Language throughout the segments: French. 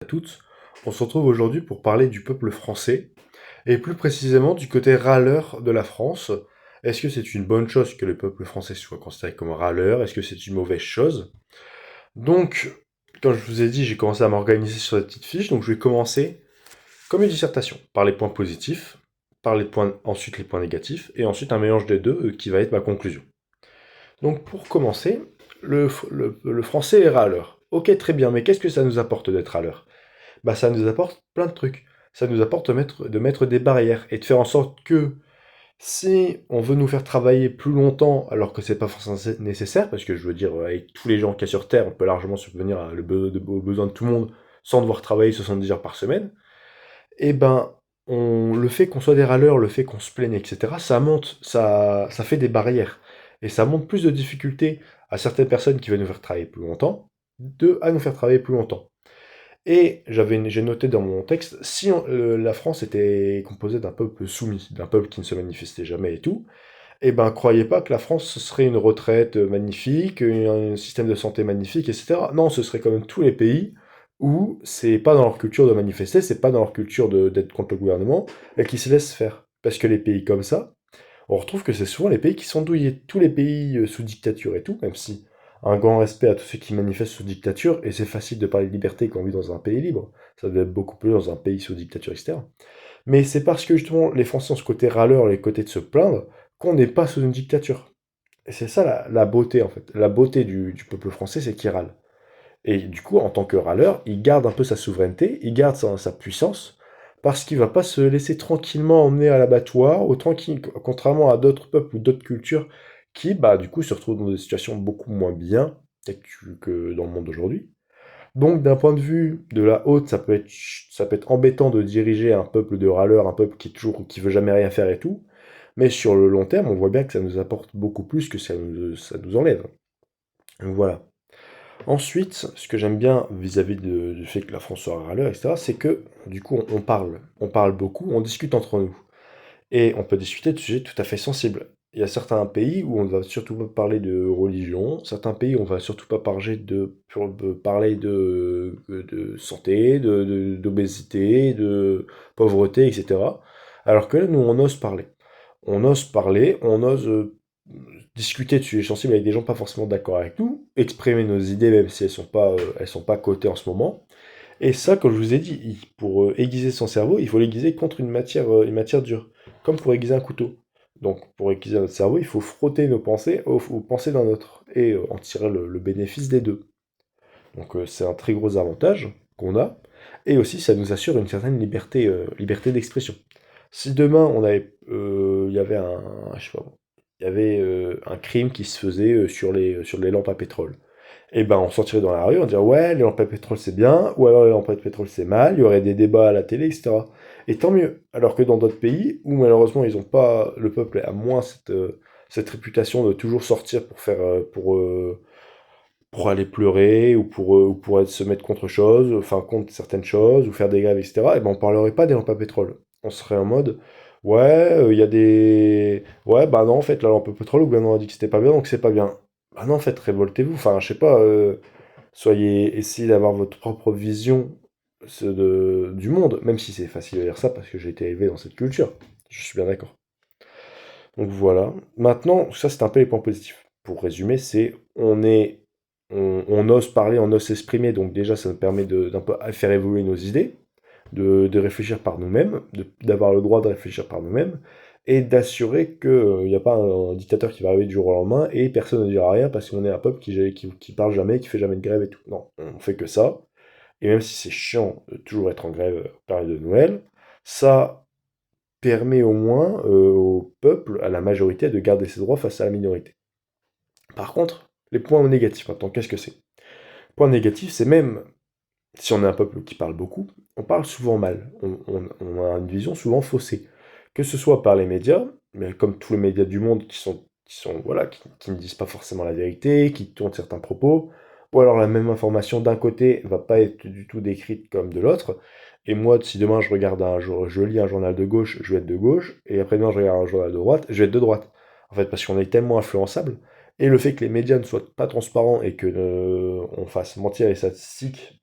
À toutes. On se retrouve aujourd'hui pour parler du peuple français, et plus précisément du côté râleur de la France. Est-ce que c'est une bonne chose que le peuple français soit considéré comme un râleur? Est-ce que c'est une mauvaise chose? Donc, comme je vous ai dit, j'ai commencé à m'organiser sur cette petite fiche, donc je vais commencer comme une dissertation, par les points positifs, ensuite les points négatifs, et ensuite un mélange des deux qui va être ma conclusion. Donc pour commencer, le français est râleur. Ok, très bien, mais qu'est-ce que ça nous apporte d'être râleur? Bah, ça nous apporte plein de trucs. Ça nous apporte de mettre des barrières et de faire en sorte que si on veut nous faire travailler plus longtemps alors que c'est pas forcément nécessaire, parce que je veux dire, avec tous les gens qu'il y a sur Terre, on peut largement subvenir aux besoins de tout le monde sans devoir travailler 70 heures par semaine, et ben, le fait qu'on soit des râleurs, le fait qu'on se plaigne, etc., ça monte, ça fait des barrières. Et ça montre plus de difficultés à certaines personnes qui veulent nous faire travailler plus longtemps, à nous faire travailler plus longtemps. Et j'ai noté dans mon texte, si la France était composée d'un peuple soumis, d'un peuple qui ne se manifestait jamais et tout, eh ben, croyez pas que la France, ce serait une retraite magnifique, un système de santé magnifique, etc. Non, ce serait comme tous les pays où c'est pas dans leur culture de manifester, c'est pas dans leur culture d'être contre le gouvernement, et qui se laissent faire. Parce que les pays comme ça, on retrouve que c'est souvent les pays qui sont douillés. Tous les pays sous dictature et tout, même si un grand respect à tous ceux qui manifestent sous dictature, et c'est facile de parler de liberté quand on vit dans un pays libre. Ça doit être beaucoup plus dans un pays sous dictature, etc. Mais c'est parce que justement les Français ont ce côté râleur, les côtés de se plaindre, qu'on n'est pas sous une dictature. Et c'est ça la beauté en fait. La beauté du peuple français, c'est qu'il râle. Et du coup, en tant que râleur, il garde un peu sa souveraineté, il garde sa puissance, parce qu'il va pas se laisser tranquillement emmener à l'abattoir, contrairement à d'autres peuples ou d'autres cultures qui, bah, du coup, se retrouvent dans des situations beaucoup moins bien que dans le monde d'aujourd'hui. Donc, d'un point de vue de la haute, ça peut être embêtant de diriger un peuple de râleurs, un peuple qui veut jamais rien faire et tout. Mais sur le long terme, on voit bien que ça nous apporte beaucoup plus que ça nous enlève. Donc voilà. Ensuite, ce que j'aime bien vis-à-vis du fait que la France soit râleur, etc., c'est que du coup on parle. On parle beaucoup, on discute entre nous. Et on peut discuter de sujets tout à fait sensibles. Il y a certains pays où on ne va surtout pas parler de religion, certains pays où on va surtout pas parler de santé, d'obésité, de pauvreté, etc. Alors que là, nous, on ose parler. On ose parler, on ose discuter de sujets sensibles avec des gens pas forcément d'accord avec nous, exprimer nos idées même si elles sont pas cotées en ce moment. Et ça, comme je vous ai dit, pour aiguiser son cerveau, il faut l'aiguiser contre une matière dure, comme pour aiguiser un couteau. Donc, pour aiguiser notre cerveau, il faut frotter nos pensées aux pensées d'un autre et en tirer le bénéfice des deux. Donc, c'est un très gros avantage qu'on a. Et aussi, ça nous assure une certaine liberté d'expression. Si demain, il y avait je sais pas, il y avait un crime qui se faisait sur les lampes à pétrole, et ben on sortirait dans la rue, on dirait ouais, les lampes à pétrole c'est bien, ou alors les lampes à pétrole c'est mal, il y aurait des débats à la télé, etc. Et tant mieux. Alors que dans d'autres pays, où malheureusement ils ont pas, le peuple a moins cette réputation de toujours sortir pour aller pleurer, ou pour se mettre contre chose, enfin contre certaines choses, ou faire des grèves, etc. Et ben on parlerait pas des lampes à pétrole. On serait en mode ouais, il y a des. Ouais, bah non, en fait, la lampe à pétrole, le gouvernement a dit que c'était pas bien, donc c'est pas bien. Bah non, en fait, révoltez-vous. Enfin, je sais pas, essayez d'avoir votre propre vision du monde, même si c'est facile à dire ça parce que j'ai été élevé dans cette culture. Je suis bien d'accord. Donc voilà. Maintenant, ça c'est un peu les points positifs. Pour résumer, c'est on ose parler, on ose s'exprimer, donc déjà ça nous permet d'un peu faire évoluer nos idées, de réfléchir par nous-mêmes, d'avoir le droit de réfléchir par nous-mêmes, et d'assurer qu'il n'y a pas un dictateur qui va arriver du jour au lendemain et personne ne dira rien parce qu'on est un peuple qui parle jamais, qui fait jamais de grève et tout. Non, on fait que ça. Et même si c'est chiant de toujours être en grève période de Noël, ça permet au moins au peuple, à la majorité, de garder ses droits face à la minorité. Par contre, les points négatifs maintenant, qu'est-ce que c'est? Point négatif, c'est même si on est un peuple qui parle beaucoup, on parle souvent mal. On a une vision souvent faussée. Que ce soit par les médias, mais comme tous les médias du monde voilà, qui ne disent pas forcément la vérité, qui tournent certains propos, ou alors la même information d'un côté va pas être du tout décrite comme de l'autre. Et moi, si demain je lis un journal de gauche, je vais être de gauche, et après-demain je regarde un journal de droite, je vais être de droite. En fait, parce qu'on est tellement influençable, et le fait que les médias ne soient pas transparents et que on fasse mentir les statistiques,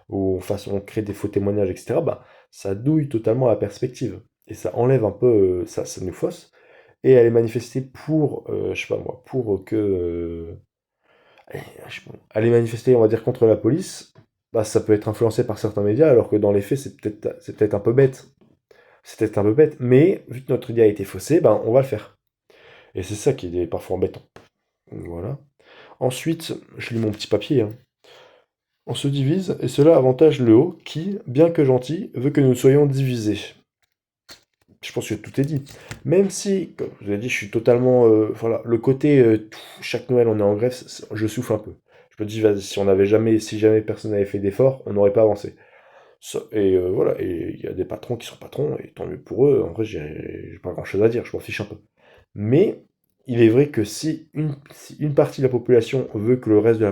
où on crée des faux témoignages, etc., bah, ça douille totalement la perspective. Et ça enlève un peu, ça nous fausse. Et aller manifester pour, je sais pas moi, pour que... allez, je sais pas, aller manifester, on va dire, contre la police, bah, ça peut être influencé par certains médias, alors que dans les faits, c'est peut-être un peu bête. C'est peut-être un peu bête, mais vu que notre idée a été faussée, ben, on va le faire. Et c'est ça qui est parfois embêtant. Donc, voilà. Ensuite, je lis mon petit papier, hein. On se divise, et cela avantage le haut, qui, bien que gentil, veut que nous soyons divisés. Je pense que tout est dit. Même si, comme je vous ai dit, je suis totalement... voilà, le côté, chaque Noël on est en grève, je souffle un peu. Je me dis, vas-y, si jamais personne n'avait fait d'effort, on n'aurait pas avancé. Et voilà, et il y a des patrons qui sont patrons, et tant mieux pour eux, en vrai, j'ai pas grand-chose à dire, je m'en fiche un peu. Mais il est vrai que si une partie de la population veut que le reste de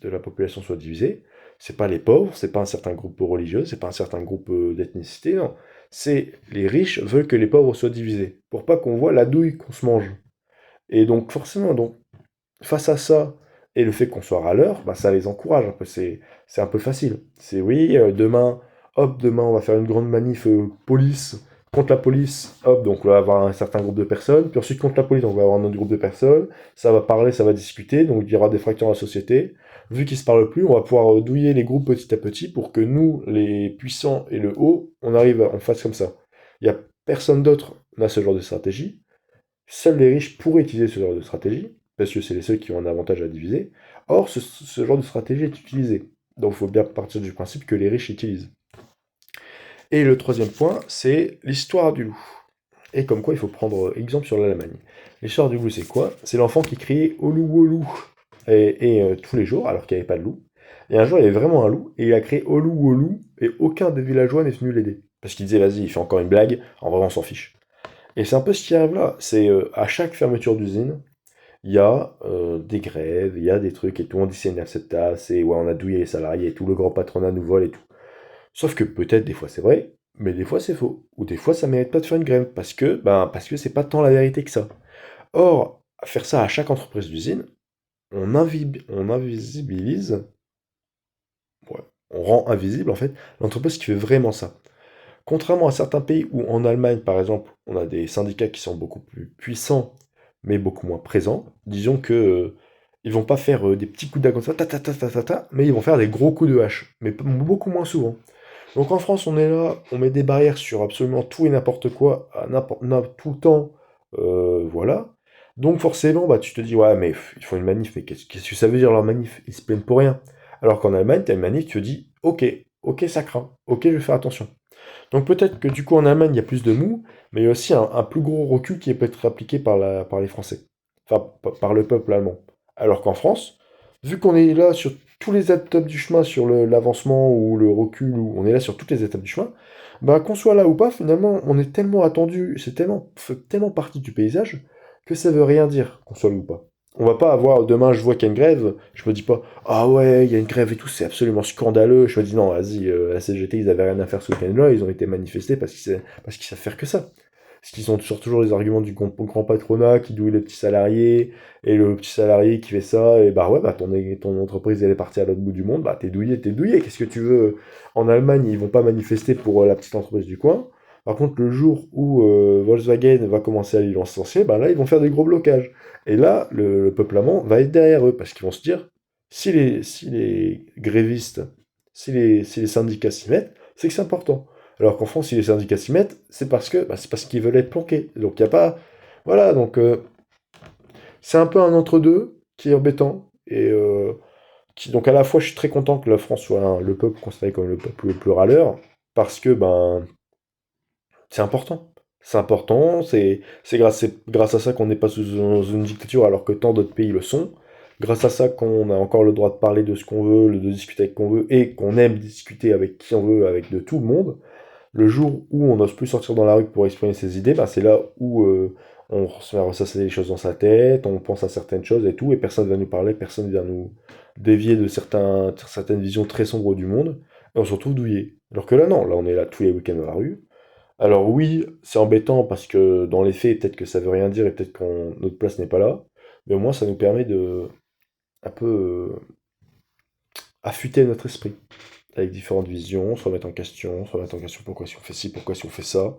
la population soit divisé, c'est pas les pauvres, c'est pas un certain groupe religieux, c'est pas un certain groupe d'ethnicité, non. C'est les riches veulent que les pauvres soient divisés, pour pas qu'on voit la douille qu'on se mange. Et donc forcément, donc, face à ça, et le fait qu'on soit râleur, bah, ça les encourage un peu, c'est un peu facile. C'est oui, demain on va faire une grande manif police, contre la police, hop, donc on va avoir un certain groupe de personnes, puis ensuite contre la police, on va avoir un autre groupe de personnes, ça va parler, ça va discuter, donc il y aura des fractures dans la société. Vu qu'ils se parlent plus, on va pouvoir douiller les groupes petit à petit pour que nous, les puissants et le haut, on fasse comme ça. Il n'y a personne d'autre n'a ce genre de stratégie. Seuls les riches pourraient utiliser ce genre de stratégie, parce que c'est les seuls qui ont un avantage à diviser. Or, ce genre de stratégie est utilisé. Donc il faut bien partir du principe que les riches l'utilisent. Et le troisième point, c'est l'histoire du loup. Et comme quoi, il faut prendre exemple sur l'Allemagne. L'histoire du loup, c'est quoi? C'est l'enfant qui criait au loup, tous les jours, alors qu'il n'y avait pas de loup. Et un jour, il y avait vraiment un loup, et il a crié au loup, et aucun des villageois n'est venu l'aider. Parce qu'il disait, vas-y, il fait encore une blague, en vrai, on s'en fiche. Et c'est un peu ce qui arrive là. C'est à chaque fermeture d'usine, il y a des grèves, il y a des trucs, et tout le monde dit c'est inacceptable, c'est ouais, on a douillé les salariés, et tout le grand patronat nous vole et tout. Sauf que peut-être des fois c'est vrai, mais des fois c'est faux. Ou des fois ça mérite pas de faire une grève, parce que c'est pas tant la vérité que ça. Or, faire ça à chaque entreprise d'usine, on invisibilise, ouais, on rend invisible en fait l'entreprise qui fait vraiment ça. Contrairement à certains pays où en Allemagne, par exemple, on a des syndicats qui sont beaucoup plus puissants, mais beaucoup moins présents, disons que ils vont pas faire des petits coups de comme ça, ta, ta, ta, ta, ta, ta, mais ils vont faire des gros coups de hache, mais beaucoup moins souvent. Donc en France, on est là, on met des barrières sur absolument tout et n'importe quoi, tout le temps, voilà. Donc forcément, bah, tu te dis, ouais, mais ils font une manif, mais qu'est-ce que ça veut dire leur manif? Ils se plaignent pour rien. Alors qu'en Allemagne, tu as une manif, tu te dis, ok, ça craint, ok, je vais faire attention. Donc peut-être que du coup en Allemagne il y a plus de mou, mais il y a aussi un plus gros recul qui peut être appliqué par les Français, enfin par le peuple allemand. Alors qu'en France, vu qu'on est là sur tous les étapes du chemin, sur l'avancement ou le recul, ou on est là sur toutes les étapes du chemin, bah qu'on soit là ou pas, finalement on est tellement attendu, c'est tellement, fait tellement partie du paysage que ça veut rien dire qu'on soit là ou pas. On va pas avoir, demain je vois qu'il y a une grève, je me dis pas, ah ouais, il y a une grève et tout, c'est absolument scandaleux. Je me dis non, vas-y, la CGT, ils avaient rien à faire ce week-end-là, ils ont été manifestés parce qu'ils savent faire que ça. Parce qu'ils ont toujours les arguments du grand patronat qui douille les petits salariés, et le petit salarié qui fait ça, et bah ouais, bah ton entreprise elle est partie à l'autre bout du monde, bah t'es douillé, qu'est-ce que tu veux? En Allemagne, ils vont pas manifester pour la petite entreprise du coin. Par contre, le jour où Volkswagen va commencer à les licencier, bah là, ils vont faire des gros blocages. Et là, le peuple allemand va être derrière eux, parce qu'ils vont se dire, si les grévistes, si les syndicats s'y mettent, c'est que c'est important. Alors qu'en France, si les syndicats s'y mettent, c'est parce qu'ils veulent être planqués. Donc il n'y a pas... Voilà, donc c'est un peu un entre-deux qui est embêtant. Et donc à la fois, je suis très content que la France soit le peuple considéré comme le peuple le plus râleur, parce que ben c'est important. C'est important, c'est grâce à ça qu'on n'est pas dans une dictature alors que tant d'autres pays le sont. Grâce à ça qu'on a encore le droit de parler de ce qu'on veut, de discuter avec qu'on veut, et qu'on aime discuter avec qui on veut, avec de tout le monde. Le jour où on n'ose plus sortir dans la rue pour exprimer ses idées, bah, c'est là où on se met à ressasser les choses dans sa tête, on pense à certaines choses et tout, et personne ne va nous parler, personne ne vient nous dévier de certaines visions très sombres du monde, et on se retrouve douillé. Alors que là, non, là on est là tous les week-ends dans la rue. Alors oui, c'est embêtant parce que dans les faits, peut-être que ça veut rien dire et peut-être que notre place n'est pas là, mais au moins ça nous permet de un peu affûter notre esprit. avec différentes visions, se remettre en question pourquoi si on fait ci, pourquoi si on fait ça.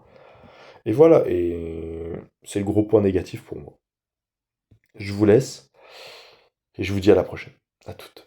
Et voilà, et c'est le gros point négatif pour moi. Je vous laisse, et je vous dis à la prochaine. À toutes.